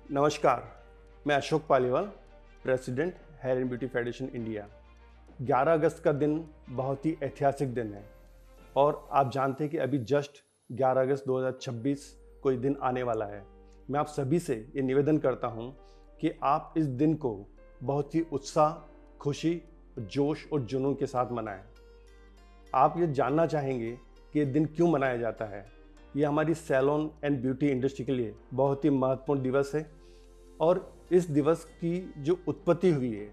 नमस्कार, मैं Ashok Paliwal, president hair and beauty federation India. 11 अगस्त का दिन बहुत ही ऐतिहासिक दिन है और आप जानते हैं कि अभी जस्ट 11 अगस्त 2026 कोई दिन आने वाला है। मैं आप सभी से ये निवेदन करता हूँ कि आप इस दिन को बहुत ही उत्साह, खुशी, जोश और जुनून के साथ मनाएं। आप ये जानना चाहेंगे कि ये दिन क्यों मनाया जाता है। ये हमारी सैलून एंड ब्यूटी इंडस्ट्री के लिए बहुत ही महत्वपूर्ण दिवस है और इस दिवस की जो उत्पत्ति हुई है,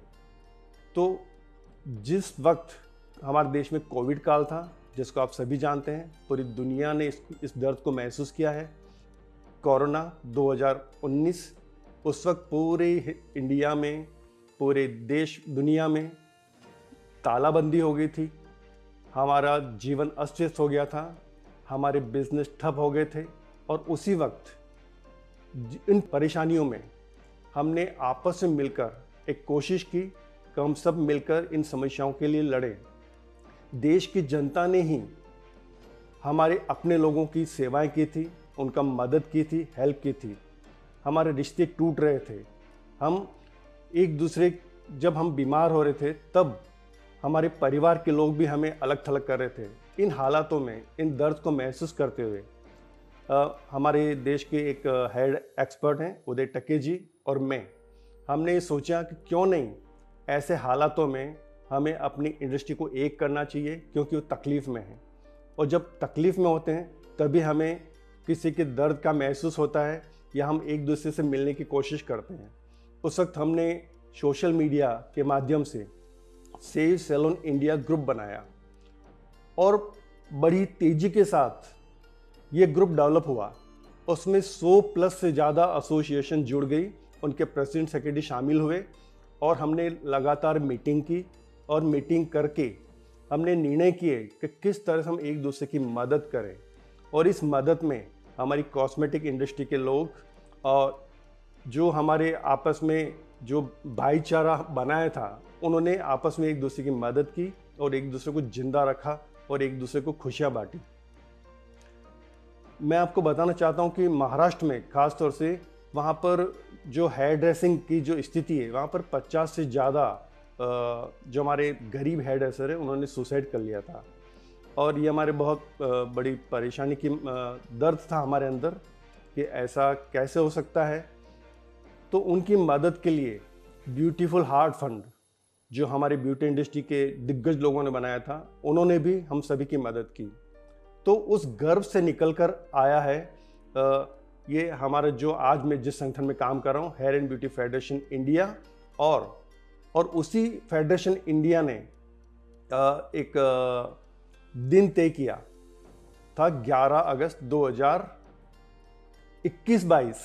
तो जिस वक्त हमारे देश में कोविड काल था, जिसको आप सभी जानते हैं, पूरी दुनिया ने इस दर्द को महसूस किया है। कोरोना 2019, उस वक्त पूरे इंडिया में, पूरे देश दुनिया में तालाबंदी हो गई थी। हमारा जीवन अस्त व्यस्त हो गया था, हमारे बिजनेस ठप हो गए थे और उसी वक्त इन परेशानियों में हमने आपस में मिलकर एक कोशिश की कि हम सब मिलकर इन समस्याओं के लिए लड़ें। देश की जनता ने ही हमारे अपने लोगों की सेवाएं की थी, उनका मदद की थी, हेल्प की थी। हमारे रिश्ते टूट रहे थे। हम एक दूसरे, जब हम बीमार हो रहे थे तब हमारे परिवार के लोग भी हमें अलग थलग कर रहे थे। इन हालातों में, इन दर्द को महसूस करते हुए हमारे देश के एक हेड एक्सपर्ट हैं उदय टक्के जी और मैं, हमने सोचा कि क्यों नहीं ऐसे हालातों में हमें अपनी इंडस्ट्री को एक करना चाहिए, क्योंकि वो तकलीफ़ में है और जब तकलीफ़ में होते हैं तभी हमें किसी के दर्द का महसूस होता है या हम एक दूसरे से मिलने की कोशिश करते हैं। उस वक्त हमने सोशल मीडिया के माध्यम से सेव सैलून इंडिया ग्रुप बनाया और बड़ी तेज़ी के साथ ये ग्रुप डेवलप हुआ। उसमें 100 प्लस से ज़्यादा एसोसिएशन जुड़ गई, उनके प्रेसिडेंट सेक्रेटरी शामिल हुए और हमने लगातार मीटिंग की और मीटिंग करके हमने निर्णय किए कि किस तरह से हम एक दूसरे की मदद करें। और इस मदद में हमारी कॉस्मेटिक इंडस्ट्री के लोग और जो हमारे आपस में जो भाईचारा बनाया था, उन्होंने आपस में एक दूसरे की मदद की और एक दूसरे को जिंदा रखा और एक दूसरे को खुशियाँ बांटी। मैं आपको बताना चाहता हूँ कि महाराष्ट्र में ख़ास तौर से वहाँ पर जो हेयर ड्रेसिंग की जो स्थिति है, वहाँ पर 50 से ज़्यादा जो हमारे गरीब हेयर ड्रेसर है, उन्होंने सुसाइड कर लिया था और ये हमारे बहुत बड़ी परेशानी की दर्द था हमारे अंदर कि ऐसा कैसे हो सकता है। तो उनकी मदद के लिए ब्यूटीफुल हार्ट फंड, जो हमारे ब्यूटी इंडस्ट्री के दिग्गज लोगों ने बनाया था, उन्होंने भी हम सभी की मदद की। तो उस गर्व से निकल कर आया है ये हमारा जो आज मैं जिस संगठन में काम कर रहा हूँ, hair and beauty federation India. और उसी फेडरेशन इंडिया ने एक दिन तय किया था 11 अगस्त 2021-22।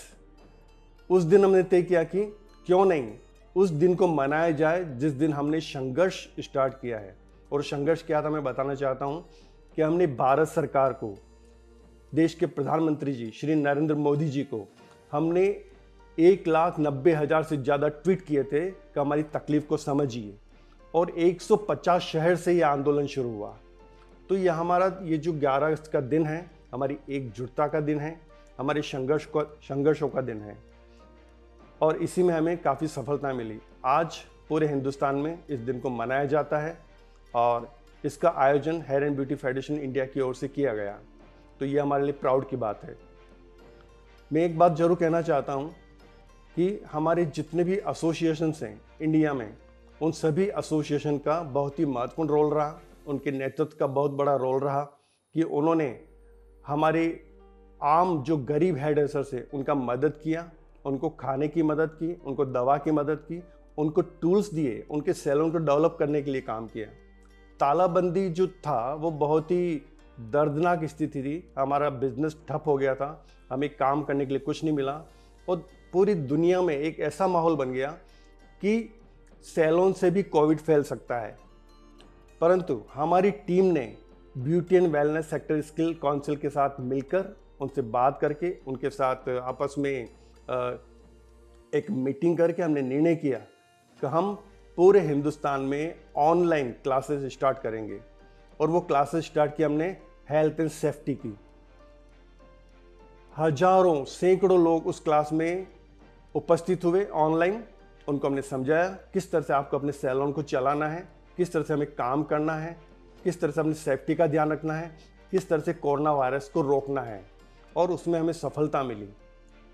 उस दिन हमने तय किया कि क्यों नहीं उस दिन को मनाया जाए जिस दिन हमने संघर्ष स्टार्ट किया है। और संघर्ष क्या था मैं बताना चाहता हूं कि हमने भारत सरकार को, देश के प्रधानमंत्री जी श्री नरेंद्र मोदी जी को हमने 1,90,000 से ज़्यादा ट्वीट किए थे कि हमारी तकलीफ़ को समझिए और 150 शहर से ये आंदोलन शुरू हुआ। तो ये हमारा ये जो 11 अगस्त का दिन है, हमारी एकजुटता का दिन है, हमारे संघर्षों का दिन है और इसी में हमें काफ़ी सफलता मिली। आज पूरे हिंदुस्तान में इस दिन को मनाया जाता है और इसका आयोजन hair and beauty federation India की ओर से किया गया। तो ये हमारे लिए प्राउड की बात है। मैं एक बात जरूर कहना चाहता हूँ कि हमारे जितने भी एसोसिएशंस हैं इंडिया में, उन सभी एसोसिएशन का बहुत ही महत्वपूर्ण रोल रहा, उनके नेतृत्व का बहुत बड़ा रोल रहा कि उन्होंने हमारे आम जो गरीब हेयर ड्रेसर्स है उनका मदद किया, उनको खाने की मदद की, उनको दवा की मदद की, उनको टूल्स दिए, उनके सैलून को डेवलप करने के लिए काम किया। तालाबंदी जो था वो बहुत ही दर्दनाक स्थिति थी, हमारा बिजनेस ठप हो गया था, हमें काम करने के लिए कुछ नहीं मिला और पूरी दुनिया में एक ऐसा माहौल बन गया कि सैलून से भी कोविड फैल सकता है। परंतु हमारी टीम ने beauty and wellness sector skill council के साथ मिलकर उनसे बात करके, उनके साथ आपस में एक मीटिंग करके हमने निर्णय किया कि हम पूरे हिंदुस्तान में ऑनलाइन क्लासेस स्टार्ट करेंगे और वो क्लासेस स्टार्ट की हमने हेल्थ एंड सेफ्टी की। हजारों सैकड़ों लोग उस क्लास में उपस्थित हुए ऑनलाइन। उनको हमने समझाया किस तरह से आपको अपने सैलून को चलाना है, किस तरह से हमें काम करना है, किस तरह से अपनी सेफ्टी का ध्यान रखना है, किस तरह से कोरोना वायरस को रोकना है, और उसमें हमें सफलता मिली।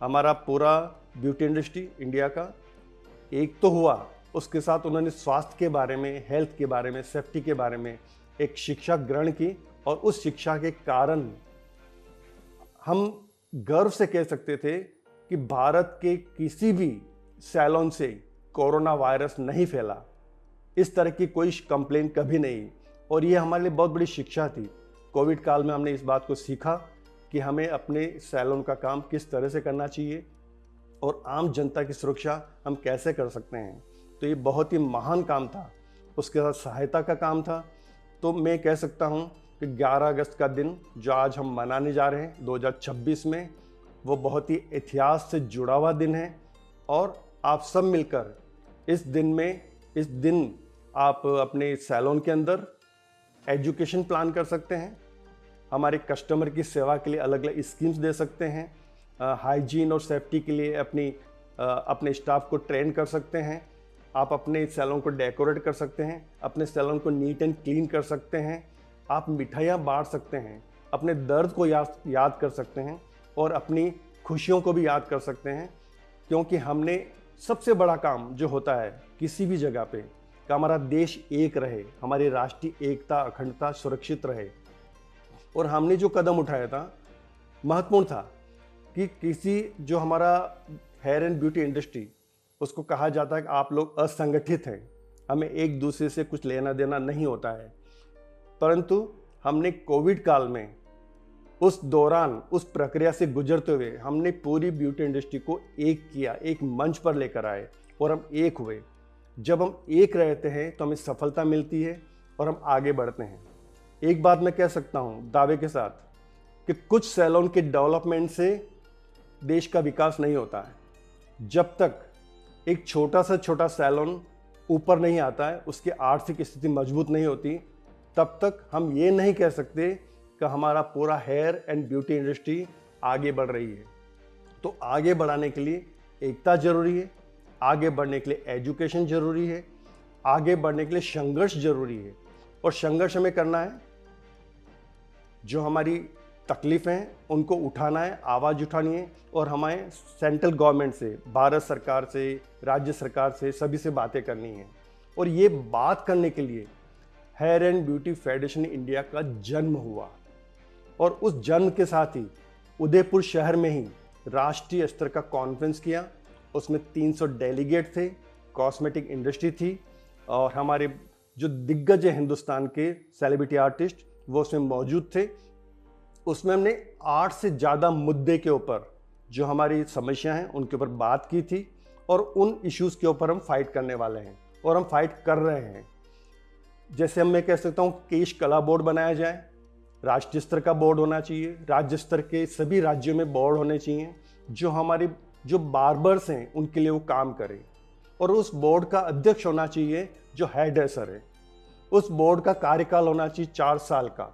हमारा पूरा ब्यूटी इंडस्ट्री इंडिया का एक तो हुआ, उसके साथ उन्होंने स्वास्थ्य के बारे में, हेल्थ के बारे में, सेफ्टी के बारे में एक शिक्षा ग्रहण की, और उस शिक्षा के कारण हम गर्व से कह सकते थे कि भारत के किसी भी सैलून से कोरोना वायरस नहीं फैला। इस तरह की कोई कंप्लेन कभी नहीं, और ये हमारे लिए बहुत बड़ी शिक्षा थी। कोविड काल में हमने इस बात को सीखा कि हमें अपने सैलून का काम किस तरह से करना चाहिए और आम जनता की सुरक्षा हम कैसे कर सकते हैं। तो ये बहुत ही महान काम था, उसके साथ सहायता का काम था। तो मैं कह सकता हूँ कि 11 अगस्त का दिन जो आज हम मनाने जा रहे हैं 2026 में, वो बहुत ही इतिहास से जुड़ा हुआ दिन है। और आप सब मिलकर इस दिन आप अपने सैलून के अंदर एजुकेशन प्लान कर सकते हैं, हमारे कस्टमर की सेवा के लिए अलग अलग स्कीम्स दे सकते हैं, हाइजीन और सेफ्टी के लिए अपने स्टाफ को ट्रेन कर सकते हैं, आप अपने सैलून को डेकोरेट कर सकते हैं, अपने सैलून को नीट एंड क्लीन कर सकते हैं, आप मिठाइयाँ बांट सकते हैं, अपने दर्द को याद कर सकते हैं और अपनी खुशियों को भी याद कर सकते हैं। क्योंकि हमने सबसे बड़ा काम जो होता है किसी भी जगह पे कि हमारा देश एक रहे, हमारी राष्ट्रीय एकता अखंडता सुरक्षित रहे। और हमने जो कदम उठाया था महत्वपूर्ण था कि किसी जो हमारा हेयर एंड ब्यूटी इंडस्ट्री, उसको कहा जाता है कि आप लोग असंगठित हैं, हमें एक दूसरे से कुछ लेना देना नहीं होता है। परंतु हमने कोविड काल में उस दौरान उस प्रक्रिया से गुजरते हुए हमने पूरी ब्यूटी इंडस्ट्री को एक किया, एक मंच पर लेकर आए और हम एक हुए। जब हम एक रहते हैं तो हमें सफलता मिलती है और हम आगे बढ़ते हैं। एक बात मैं कह सकता हूँ दावे के साथ कि कुछ सैलून के डेवलपमेंट से देश का विकास नहीं होता है। जब तक एक छोटा सैलून ऊपर नहीं आता है, उसकी आर्थिक स्थिति मजबूत नहीं होती, तब तक हम ये नहीं कह सकते कि हमारा पूरा हेयर एंड ब्यूटी इंडस्ट्री आगे बढ़ रही है। तो आगे बढ़ाने के लिए एकता जरूरी है, आगे बढ़ने के लिए एजुकेशन जरूरी है, आगे बढ़ने के लिए संघर्ष जरूरी है। और संघर्ष हमें करना है, जो हमारी तकलीफ़ें हैं उनको उठाना है, आवाज़ उठानी है, और हमें सेंट्रल गवर्नमेंट से, भारत सरकार से, राज्य सरकार से, सभी से बातें करनी है। और ये बात करने के लिए hair and beauty federation India का जन्म हुआ, और उस जन्म के साथ ही उदयपुर शहर में ही राष्ट्रीय स्तर का कॉन्फ्रेंस किया। उसमें 300 डेलीगेट थे, कॉस्मेटिक इंडस्ट्री थी, और हमारे जो दिग्गज है हिंदुस्तान के सेलिब्रिटी आर्टिस्ट वो उसमें मौजूद थे। उसमें हमने 8 से ज़्यादा मुद्दे के ऊपर जो हमारी समस्या हैं उनके ऊपर बात की थी, और उन इश्यूज़ के ऊपर हम फाइट करने वाले हैं और हम फाइट कर रहे हैं। जैसे मैं कह सकता हूँ केश कला बोर्ड बनाया जाए, राष्ट्रीय स्तर का बोर्ड होना चाहिए, राज्य स्तर के सभी राज्यों में बोर्ड होने चाहिए, जो हमारे जो बार्बर्स हैं उनके लिए वो काम करे, और उस बोर्ड का अध्यक्ष होना चाहिए जो हेयर ड्रेसर है। उस बोर्ड का कार्यकाल होना चाहिए 4 साल का,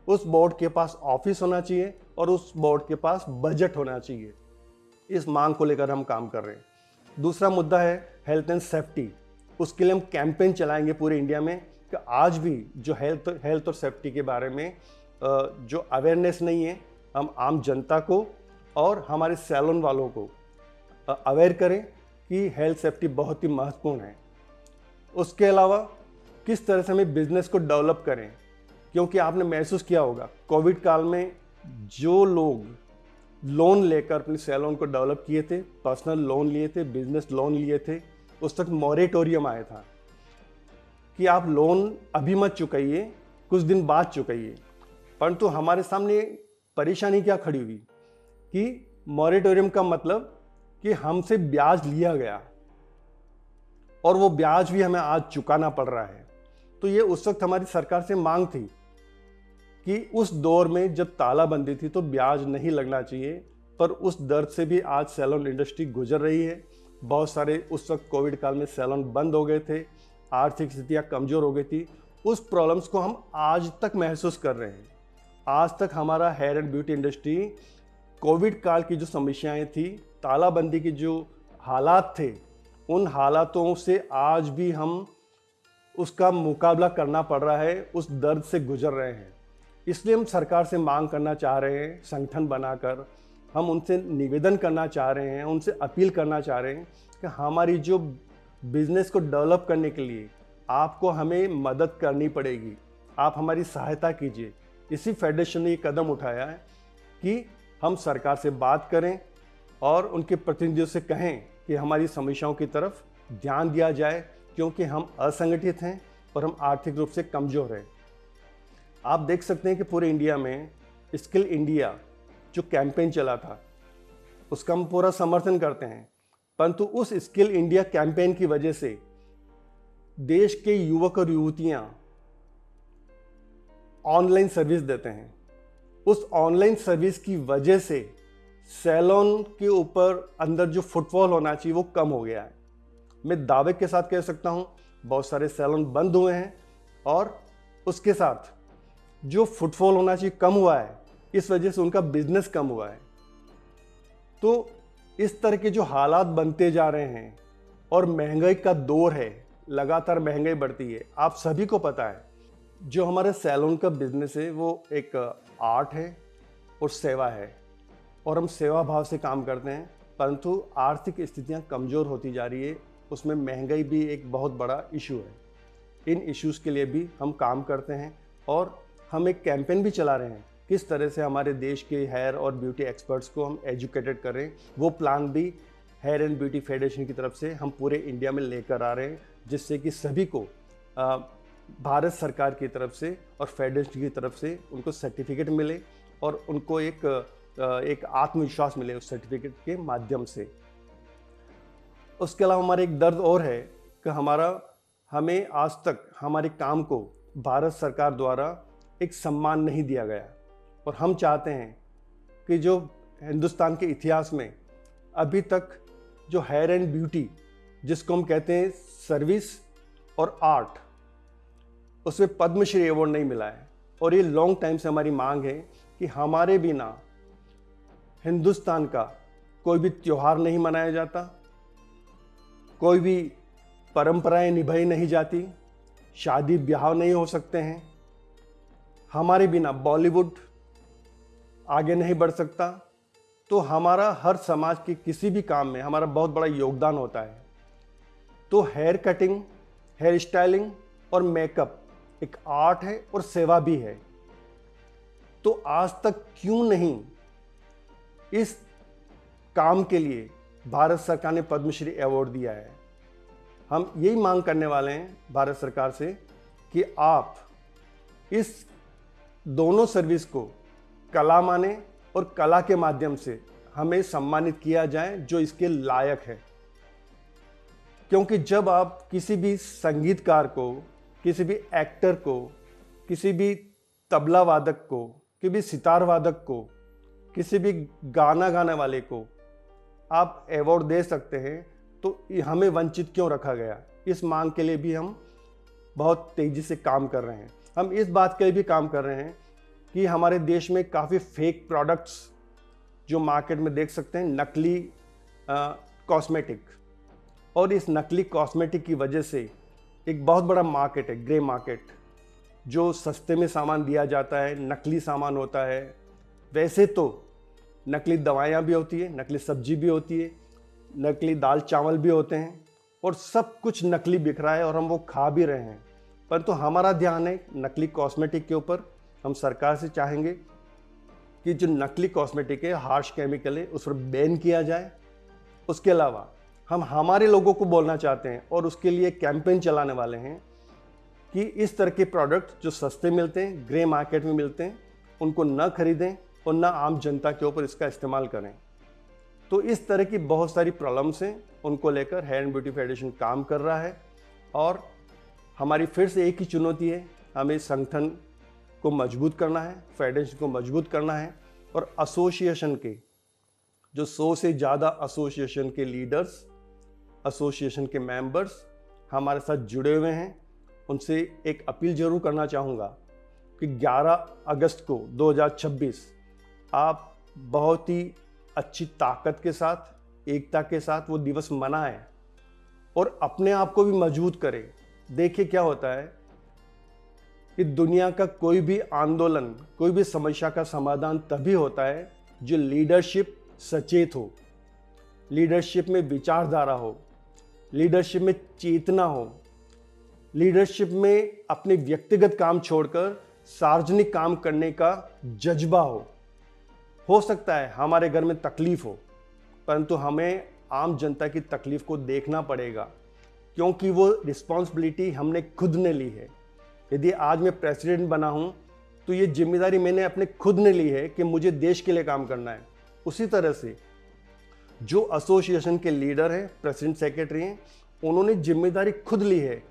उस बोर्ड के पास ऑफिस होना चाहिए, और उस बोर्ड के पास बजट होना चाहिए। इस मांग को लेकर हम काम कर रहे हैं। दूसरा मुद्दा है हेल्थ एंड सेफ्टी। उसके लिए हम कैंपेन चलाएंगे पूरे इंडिया में कि आज भी जो हेल्थ और सेफ्टी के बारे में जो अवेयरनेस नहीं है, हम आम जनता को और हमारे सैलून वालों को अवेयर करें कि हेल्थ सेफ्टी बहुत ही महत्वपूर्ण है। उसके अलावा किस तरह से हमें बिजनेस को डेवलप करें, क्योंकि आपने महसूस किया होगा कोविड काल में जो लोग लोन लेकर अपने सैलून को डेवलप किए थे, पर्सनल लोन लिए थे, बिजनेस लोन लिए थे, उस तक मॉरेटोरियम आया था कि आप लोन अभी मत चुकाइए, कुछ दिन बाद चुकाइए। परंतु हमारे सामने परेशानी क्या खड़ी हुई कि मॉरेटोरियम का मतलब कि हमसे ब्याज लिया गया और वो ब्याज भी हमें आज चुकाना पड़ रहा है। तो ये उस वक्त हमारी सरकार से मांग थी कि उस दौर में जब तालाबंदी थी तो ब्याज नहीं लगना चाहिए, पर उस दर्द से भी आज सैलून इंडस्ट्री गुजर रही है। बहुत सारे उस वक्त कोविड काल में सैलून बंद हो गए थे, आर्थिक स्थितियाँ कमज़ोर हो गई थी। उस प्रॉब्लम्स को हम आज तक महसूस कर रहे हैं। आज तक हमारा hair and beauty industry COVID काल की जो समस्याएं थी, तालाबंदी की जो हालात थे, उन हालातों से आज भी हम उसका मुकाबला करना पड़ रहा है, उस दर्द से गुजर रहे हैं। इसलिए हम सरकार से मांग करना चाह रहे हैं, संगठन बनाकर हम उनसे निवेदन करना चाह रहे हैं, उनसे अपील करना चाह रहे हैं कि हमारी जो बिजनेस को डेवलप करने के लिए आपको हमें मदद करनी पड़ेगी, आप हमारी सहायता कीजिए। इसी फेडरेशन ने ये कदम उठाया है कि हम सरकार से बात करें और उनके प्रतिनिधियों से कहें कि हमारी समस्याओं की तरफ ध्यान दिया जाए, क्योंकि हम असंगठित हैं और हम आर्थिक रूप से कमज़ोर हैं। आप देख सकते हैं कि पूरे इंडिया में स्किल इंडिया जो कैंपेन चला था उसका हम पूरा समर्थन करते हैं, परंतु उस स्किल इंडिया कैंपेन की वजह से देश के युवक और युवतियां ऑनलाइन सर्विस देते हैं। उस ऑनलाइन सर्विस की वजह से सैलून के ऊपर अंदर जो फुटफॉल होना चाहिए वो कम हो गया है। मैं दावे के साथ कह सकता हूं बहुत सारे सैलून बंद हुए हैं और उसके साथ जो फुटफॉल होना चाहिए कम हुआ है, इस वजह से उनका बिजनेस कम हुआ है। तो इस तरह के जो हालात बनते जा रहे हैं और महंगाई का दौर है, लगातार महंगाई बढ़ती है। आप सभी को पता है जो हमारे सैलून का बिजनेस है वो एक आर्ट है और सेवा है, और हम सेवा भाव से काम करते हैं, परंतु आर्थिक स्थितियां कमज़ोर होती जा रही है, उसमें महंगाई भी एक बहुत बड़ा इशू है। इन इश्यूज़ के लिए भी हम काम करते हैं और हम एक कैंपेन भी चला रहे हैं किस तरह से हमारे देश के हेयर और ब्यूटी एक्सपर्ट्स को हम एजुकेटेड करें। वो प्लान भी हेयर एंड ब्यूटी फेडरेशन की तरफ से हम पूरे इंडिया में लेकर आ रहे हैं, जिससे कि सभी को भारत सरकार की तरफ से और फेडरेशन की तरफ से उनको सर्टिफिकेट मिले और उनको एक आत्मविश्वास मिले उस सर्टिफिकेट के माध्यम से। उसके अलावा हमारा एक दर्द और है कि हमें आज तक हमारे काम को भारत सरकार द्वारा एक सम्मान नहीं दिया गया, और हम चाहते हैं कि जो हिंदुस्तान के इतिहास में अभी तक जो हेयर एंड ब्यूटी जिसको हम कहते हैं सर्विस और आर्ट, उसमें पद्मश्री अवार्ड नहीं मिला है। और ये लॉन्ग टाइम से हमारी मांग है कि हमारे बिना हिंदुस्तान का कोई भी त्यौहार नहीं मनाया जाता, कोई भी परंपराएं निभाई नहीं जाती, शादी ब्याह नहीं हो सकते हैं, हमारे बिना बॉलीवुड आगे नहीं बढ़ सकता। तो हमारा हर समाज के किसी भी काम में हमारा बहुत बड़ा योगदान होता है। तो हेयर कटिंग, हेयर स्टाइलिंग और मेकअप एक आर्ट है और सेवा भी है। तो आज तक क्यों नहीं इस काम के लिए भारत सरकार ने पद्मश्री अवार्ड दिया है। हम यही मांग करने वाले हैं भारत सरकार से कि आप इस दोनों सर्विस को कला माने और कला के माध्यम से हमें सम्मानित किया जाए जो इसके लायक है। क्योंकि जब आप किसी भी संगीतकार को, किसी भी एक्टर को, किसी भी तबला वादक को, किसी भी सितार वादक को, किसी भी गाना गाने वाले को आप अवार्ड दे सकते हैं, तो हमें वंचित क्यों रखा गया। इस मांग के लिए भी हम बहुत तेज़ी से काम कर रहे हैं। हम इस बात के लिए भी काम कर रहे हैं कि हमारे देश में काफ़ी फेक प्रोडक्ट्स जो मार्केट में देख सकते हैं, नकली कॉस्मेटिक, और इस नकली कॉस्मेटिक की वजह से एक बहुत बड़ा मार्केट है, ग्रे मार्केट, जो सस्ते में सामान दिया जाता है, नकली सामान होता है। वैसे तो नकली दवाइयाँ भी होती है, नकली सब्जी भी होती है, नकली दाल चावल भी होते हैं, और सब कुछ नकली बिक रहा है और हम वो खा भी रहे हैं। परंतु हमारा ध्यान है नकली कॉस्मेटिक के ऊपर। हम सरकार से चाहेंगे कि जो नकली कॉस्मेटिक है, हार्श केमिकल है, उस पर बैन किया जाए। उसके अलावा हम हमारे लोगों को बोलना चाहते हैं और उसके लिए कैंपेन चलाने वाले हैं कि इस तरह के प्रोडक्ट जो सस्ते मिलते हैं, ग्रे मार्केट में मिलते हैं, उनको न खरीदें और न आम जनता के ऊपर इसका इस्तेमाल करें। तो इस तरह की बहुत सारी प्रॉब्लम्स हैं, उनको लेकर हेयर एंड ब्यूटी फेडरेशन काम कर रहा है। और हमारी फिर से एक ही चुनौती है, हमें संगठन को मजबूत करना है, फेडरेशन को मजबूत करना है, और एसोसिएशन के जो 100 से ज़्यादा एसोसिएशन के लीडर्स, एसोसिएशन के मेंबर्स हमारे साथ जुड़े हुए हैं। उनसे एक अपील जरूर करना चाहूँगा कि 11 अगस्त को 2026 आप बहुत ही अच्छी ताकत के साथ एकता के साथ वो दिवस मनाएं और अपने आप को भी मजबूत करें। देखिए क्या होता है कि दुनिया का कोई भी आंदोलन, कोई भी समस्या का समाधान तभी होता है जो लीडरशिप सचेत हो, लीडरशिप में विचारधारा हो, लीडरशिप में चेतना हो, लीडरशिप में अपने व्यक्तिगत काम छोड़कर सार्वजनिक काम करने का जज्बा हो सकता है हमारे घर में तकलीफ हो, परंतु हमें आम जनता की तकलीफ को देखना पड़ेगा, क्योंकि वो रिस्पॉन्सिबिलिटी हमने खुद ने ली है। यदि आज मैं प्रेसिडेंट बना हूं तो ये जिम्मेदारी मैंने अपने खुद ने ली है कि मुझे देश के लिए काम करना है। उसी तरह से जो एसोसिएशन के लीडर हैं, प्रेसिडेंट सेक्रेटरी हैं, उन्होंने जिम्मेदारी खुद ली है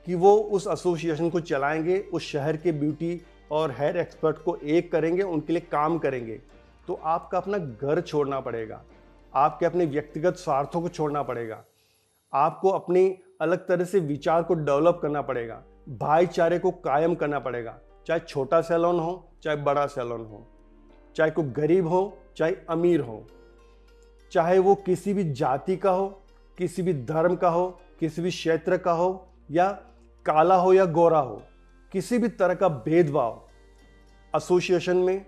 कि वो उस एसोसिएशन को चलाएंगे, उस शहर के ब्यूटी और हेयर एक्सपर्ट को एक करेंगे, उनके लिए काम करेंगे। तो आपका अपना घर छोड़ना पड़ेगा, आपके अपने व्यक्तिगत स्वार्थों को छोड़ना पड़ेगा, आपको अपनी अलग तरह से विचार को डेवलप करना पड़ेगा, भाईचारे को कायम करना पड़ेगा। चाहे छोटा सैलून हो, चाहे बड़ा सैलून हो, चाहे कोई गरीब हो, चाहे अमीर हो, चाहे वो किसी भी जाति का हो, किसी भी धर्म का हो, किसी भी क्षेत्र का हो, या काला हो या गोरा हो, किसी भी तरह का भेदभाव एसोसिएशन में,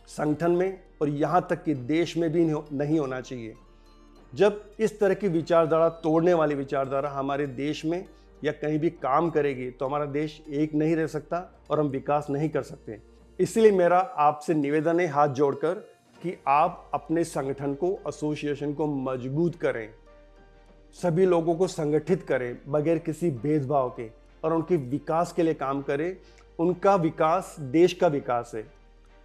संगठन में और यहाँ तक कि देश में भी नहीं होना चाहिए। जब इस तरह की विचारधारा, तोड़ने वाली विचारधारा हमारे देश में या कहीं भी काम करेगी तो हमारा देश एक नहीं रह सकता और हम विकास नहीं कर सकते। इसलिए मेरा आपसे निवेदन है हाथ जोड़कर कि आप अपने संगठन को, एसोसिएशन को मजबूत करें, सभी लोगों को संगठित करें बगैर किसी भेदभाव के और उनके विकास के लिए काम करें। उनका विकास देश का विकास है।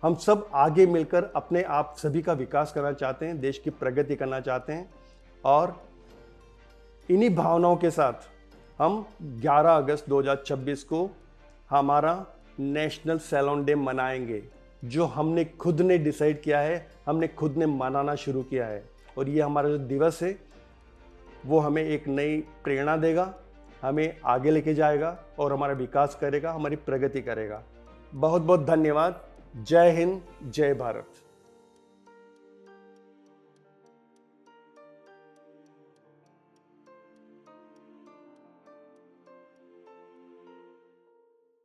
हम सब आगे मिलकर अपने आप सभी का विकास करना चाहते हैं, देश की प्रगति करना चाहते हैं और इन्हीं भावनाओं के साथ हम 11 अगस्त 2026 को हमारा नेशनल सैलून डे मनाएंगे, जो हमने खुद ने डिसाइड किया है, हमने खुद ने मनाना शुरू किया है। और ये हमारा जो दिवस है वो हमें एक नई प्रेरणा देगा, हमें आगे लेके जाएगा और हमारा विकास करेगा, हमारी प्रगति करेगा। बहुत बहुत धन्यवाद। जय हिंद, जय भारत।